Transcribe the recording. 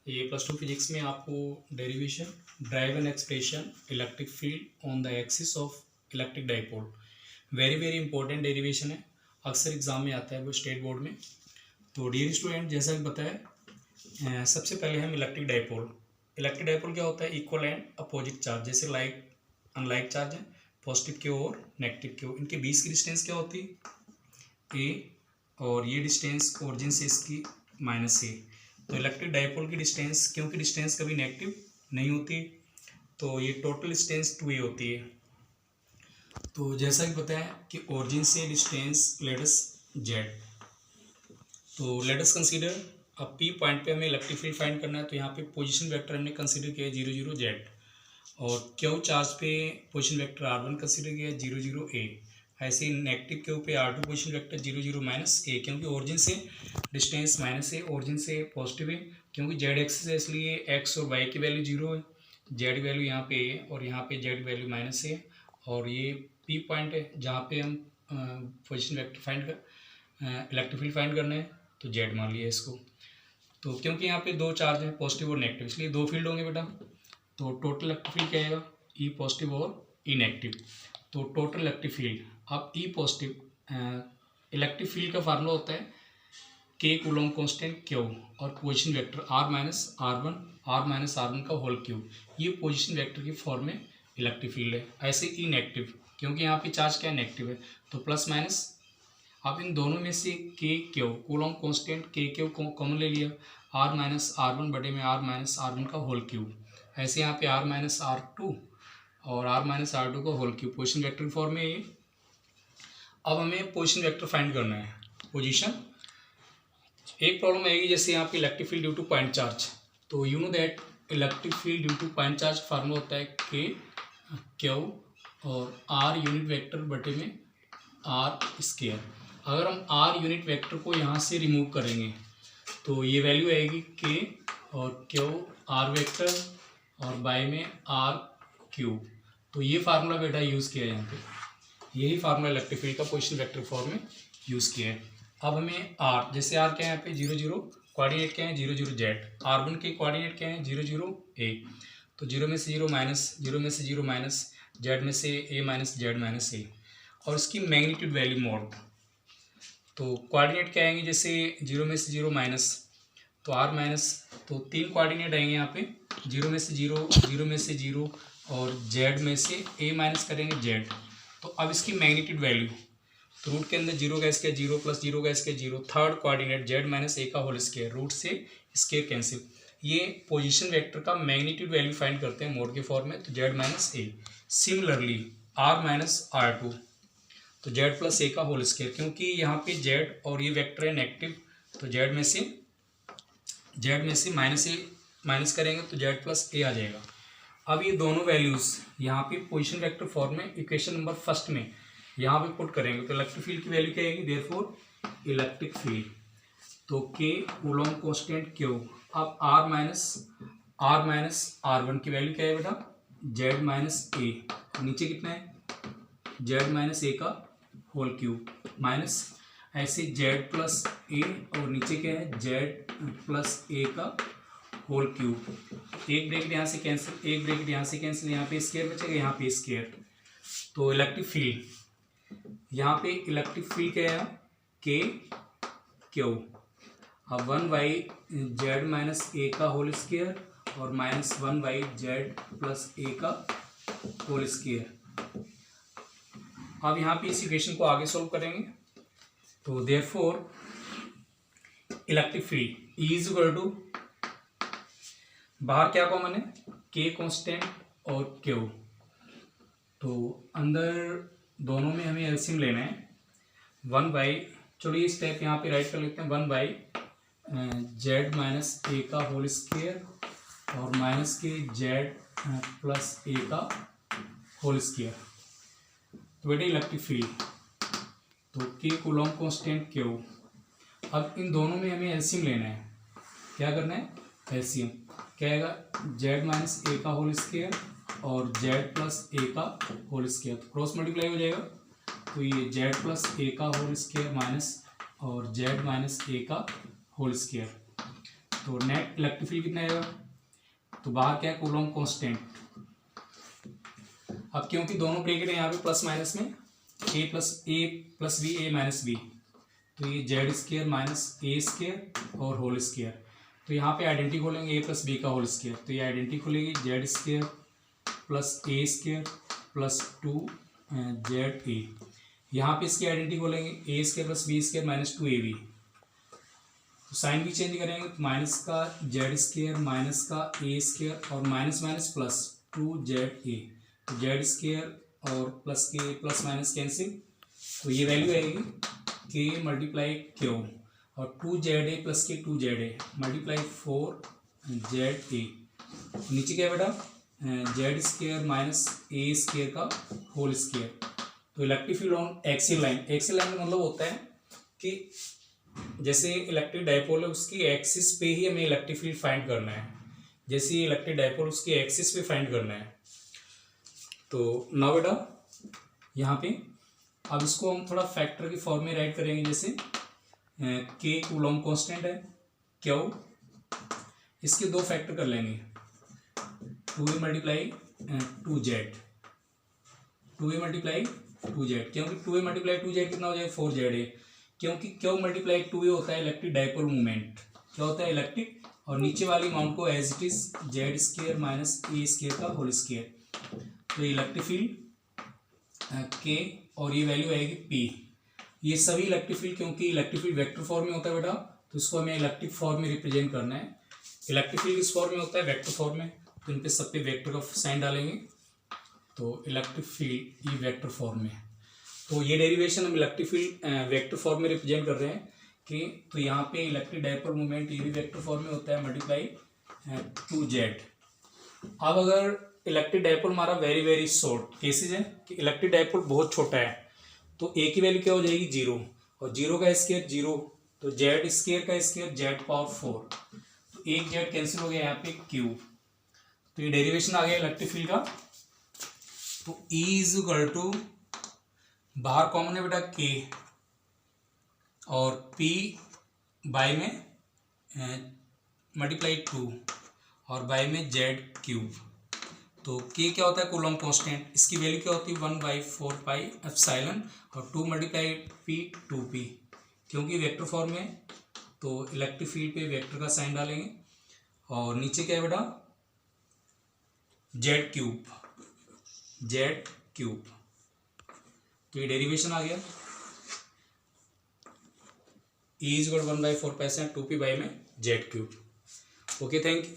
ये plus two physics में आपको derivation drive an expression electric field on the axis of electric dipole, very very important derivation है, अक्सर exam में आता है वो स्टेट बोर्ड में। तो डियर स्टूडेंट, जैसा कि बताया सबसे पहले हम इलेक्ट्रिक डाइपोल क्या होता है? इक्वल एंड अपोजिट चार्ज, जैसे लाइक अनलाइक चार्ज है, पॉजिटिव की ओर नेगेटिव की ओर, इनके बीच की डिस्टेंस क्या होती है? ए, और ये डिस्टेंस ओरिजिन से इसकी माइनस ए। तो इलेक्ट्रिक डाइपोल की डिस्टेंस, क्योंकि डिस्टेंस कभी नेगेटिव नहीं होती, तो ये टोटल डिस्टेंस 2a होती है। तो जैसा कि पता है कि ओरिजिन से डिस्टेंस लेट अस जेड, तो लेट अस कंसीडर अब पी पॉइंट पे हमें इलेक्ट्रिक फील्ड फाइंड करना है, तो यहाँ पे पोजीशन वेक्टर हमने कंसीडर किया है 0 0 जेड, और क्यू चार्ज पे पोजीशन वेक्टर r1 कंसीडर किया है 0 0 ए। ऐसे ही नेगेटिव क्यू पे r2 पोजीशन वेक्टर 0 0 माइनस ए, क्योंकि ओरिजिन से डिस्टेंस माइनस ए, ओरिजिन से पॉजिटिव है, क्योंकि जेड एक्सिस है इसलिए एक्स और वाई की वैल्यू 0 है, जेड वैल्यू यहाँ पे ए और यहाँ पे जेड वैल्यू माइनस ए, और ये पी पॉइंट है जहाँ पे हम पोजीशन वेक्टर फाइंड कर इलेक्ट्रिक फील्ड फाइंड करना है, तो जेड मान लिया इसको। तो क्योंकि यहाँ पे दो चार्ज हैं, पॉजिटिव और नेगेटिव, इसलिए दो फील्ड होंगे बेटा, तो टोटल इलेक्ट्रिक फील्ड क्या आएगा? ई पॉजिटिव और ई नेगेटिव। तो टोटल इलेक्ट्रिक फील्ड, अब ई पॉजिटिव इलेक्ट्रिक फील्ड का फार्मूला होता है के कूलॉम कांस्टेंट क्यू और position vector r minus r one का होल क्यूब, ये पोजीशन वेक्टर की फॉर्म में इलेक्ट्रिक फील्ड है। ऐसे ई नेगेटिव, क्योंकि यहाँ पे चार्ज क्या है? नेगेटिव है, तो प्लस माइनस, अब इन दोनों में से k q Coulomb constant k q common ले लिया, आर माइनस आर वन बटे में आर माइनस आर वन का होल क्यूब, ऐसे यहाँ पे आर माइनस आर टू और आर माइनस आर टू का whole cube, position vector form में ये। अब हमें पोजीशन वेक्टर फाइंड करना है, पोजीशन। एक प्रॉब्लम आएगी, जैसे यहाँ पे electric field due to point charge, तो you know that electric field due to point charge formula होता है के क्यू और आर यूनिट वेक्टर बटे में आर स्क्वायर। अगर हम आर यूनिट वेक्टर को यहाँ से रिमूव करेंगे तो ये वैल्यू आएगी के और क्यू आर वेक्टर और बाय में आर क्यूब। तो ये फार्मूला बेटा यूज़ किया है यहाँ पे, यही फार्मूला इलेक्ट्रिक फील्ड का पोजीशन वेक्टर फॉर्म में यूज़ किया है। अब हमें आर, जैसे आर क्या है यहाँ पे 0 0, कोऑर्डिनेट क्या है 0 0 जेड, आर वन के कोऑर्डिनेट क्या है 0 0 ए, तो 0 में से 0 माइनस, 0 में से 0 माइनस, जेड में से ए माइनस जेड माइनस ए, और इसकी मैग्नीट्यूड वैल्यू मॉड। तो कोऑर्डिनेट क्या आएंगे, जैसे 0 में से 0 माइनस, तो आर माइनस, तो तीन कोऑर्डिनेट आएंगे यहाँ पे, 0 में से 0, 0 में से 0 और जेड में से ए माइनस करेंगे जेड। तो अब इसकी मैग्नीट्यूड वैल्यू, तो रूट के अंदर 0 का स्क्वायर 0 प्लस 0 का square 0, third coordinate z minus a का होल स्क्वायर, रूट से स्क्वायर कैंसिल, ये पोजीशन वेक्टर का मैग्नीट्यूड वैल्यू फाइंड करते हैं मोड के फॉर्म में, तो z minus a. Similarly r minus r two, तो जेड प्लस ए का होल स्क्वायर, क्योंकि यहाँ पे जेड और ये वेक्टर है नेगेटिव, तो जेड में से माइनस ए माइनस करेंगे तो जेड प्लस ए आ जाएगा। अब ये दोनों वैल्यूज़ यहाँ पे पोजीशन वेक्टर फॉर्म में इक्वेशन नंबर फर्स्ट में यहाँ पे पुट करेंगे, तो इलेक्ट्रिक फील्ड की वैल्यू क्या आएगी? देयरफॉर इलेक्ट्रिक फील्ड, तो के कूलॉम कांस्टेंट क्यू, अब आर माइनस आर वन की वैल्यू क्या है बेटा? जेड माइनस ए, नीचे कितना है? जेड माइनस ए का होल क्यूब माइनस, ऐसे जेड प्लस ए और नीचे क्या है? जेड प्लस ए का होल क्यूब, एक ब्रैकेट यहाँ से कैंसिल, एक ब्रैकेट यहाँ से कैंसिल, यहाँ पे स्क्वायर बचेगा, यहाँ पे स्क्वायर। तो इलेक्ट्रिक फील्ड, यहाँ पे इलेक्ट्रिक फील्ड क्या है? के क्यू, अब 1 बाई जेड माइनस ए का होल स्क्वायर और minus 1 by Z plus a का होल स्क्वायर। अब यहाँ पे इस इक्वेशन को आगे सोल्व करेंगे, तो therefore electric field is equal to, बाहर क्या कॉमन है? के कांस्टेंट और क्यू, तो अंदर दोनों में हमें एलसीएम लेना है, 1 बाई, चलो ये स्टेप यहाँ पे राइट कर लेते हैं, 1 बाई जेड माइनस ए का होल स्क्वायर और माइनस के जेड प्लस ए का होल स्क्वायर। तो बेटे इलेक्ट्रिक फील्ड, तो के कूलॉम कांस्टेंट क्यू, अब इन दोनों में हमें एलसीएम लेना है, क्या करना है? एलसीएम क्या आएगा? जेड माइनस ए का होल स्क्वायर और जेड प्लस ए का होल स्क्वायर, तो क्रॉस मल्टीप्लाई हो जाएगा, तो ये जेड प्लस ए का होल स्क्वायर माइनस और जेड माइनस ए का होल स्क्वायर। तो नेट इलेक्ट्रिक फील्ड कितना आएगा, तो बाहर क्या है कूलॉम कांस्टेंट। अब क्योंकि दोनों ब्रैकेट है यहाँ पे प्लस माइनस में A plus B A minus B, तो ये जेड स्क्वायर माइनस ए स्क्वायर और होल स्क्वायर। तो यहाँ पे आइडेंटिटी खोलेंगे ए प्लस बी का होल स्क्वायर, तो ये आइडेंटिटी खोलेगी Z square plus A square plus 2 Z A. यहाँ पे इसकी आइडेंटिटी खोलेंगे A square plus B square minus 2ab, तो साइन भी चेंज करेंगे, तो माइनस का जेड स्क्वायर माइनस का ए स्क्वायर और माइनस माइनस प्लस 2za, तो जेड स्क्वायर और प्लस के प्लस माइनस कैंसिल, तो ये वैल्यू आएगी के मल्टीप्लाई क्यू और 2za प्लस के 2za मल्टीप्लाई 4za। नीचे क्या है बेटा जेड स्क्वायर माइनस ए स्क्वायर का होल स्क्वायर। तो electric field on axial line, axial line का मतलब होता है कि जैसे इलेक्ट्रिक डायपोल है उसकी एक्सिस पे ही हमें इलेक्ट्रिक फील्ड फाइंड करना है, जैसे इलेक्ट्रिक डायपोल उसकी एक्सिस पे फाइंड करना है। तो नाउ बेटा यहाँ पे अब इसको हम थोड़ा फैक्टर की फॉर्म में राइट करेंगे, जैसे के कूलॉम कांस्टेंट है क्यू, इसके दो फैक्टर कर लेंगे 2a multiply 2z, 2a multiply 2z, क्योंकि 2a मल्टीप्लाई 2z कितना हो जाएगा 4za, क्योंकि क्यू मल्टीप्लाई 2a होता है इलेक्ट्रिक डायपोल मूवमेंट, क्या होता है इलेक्ट्रिक, और नीचे वाली अमाउंट को as it is z square minus A square का होल स्क्वायर। तो इलेक्ट्रिक फील्ड के और ये वैल्यू आएगी पी। ये सभी इलेक्ट्रिक फील्ड क्योंकि इलेक्ट्रिक फील्ड वेक्टर फॉर्म में होता है बेटा, तो इसको हमें इलेक्ट्रिक फॉर्म में रिप्रेजेंट करना है। इलेक्ट्रिक फील्ड किस फॉर्म में होता है वेक्टर फॉर्म में, तो इन पे सब पे वेक्टर का साइन डालेंगे, तो इलेक्ट्रिक फील्ड ये वेक्टर फॉर्म में। तो ये डेरिवेशन हम इलेक्ट्रिक फील्ड वेक्टर फॉर्म में रिप्रेजेंट कर रहे हैं कि तो यहाँ पे इलेक्ट्रिक डायपोल मूवमेंट ये भी वेक्टर फॉर्म में होता है मल्टीप्लाई 2z। अब अगर इलेक्ट्रिक डायपोल हमारा वेरी वेरी शॉर्ट केसेज है कि इलेक्ट्रिक डायपोल बहुत छोटा है, तो ए की वैल्यू क्या हो जाएगी 0 और 0 का स्क्वायर 0, तो जेड स्क्वायर का स्क्वायर जेड पावर 4, तो एक जेड कैंसिल हो गया यहाँ पे क्यू। तो ये डेरिवेशन आ गया इलेक्ट्रिक फील्ड का। तो E इज इक्वल टू बाहर कॉमन है बेटा के और P बाय में मल्टीप्लाई 2 और बाय में जेड क्यूब। तो के क्या होता है कूलॉम कांस्टेंट, इसकी वैल्यू क्या होती है 1/4 पाई एप्सिलॉन और 2 मल्टीप्लाई P 2P, क्योंकि वेक्टर फॉर्म में तो इलेक्ट्रिक फील्ड पे वेक्टर का साइन डालेंगे और नीचे क्या है बेटा जेड क्यूब। तो ये डेरिवेशन आ गया E is 1/4 pi 2P by में Z cube. Okay thank you.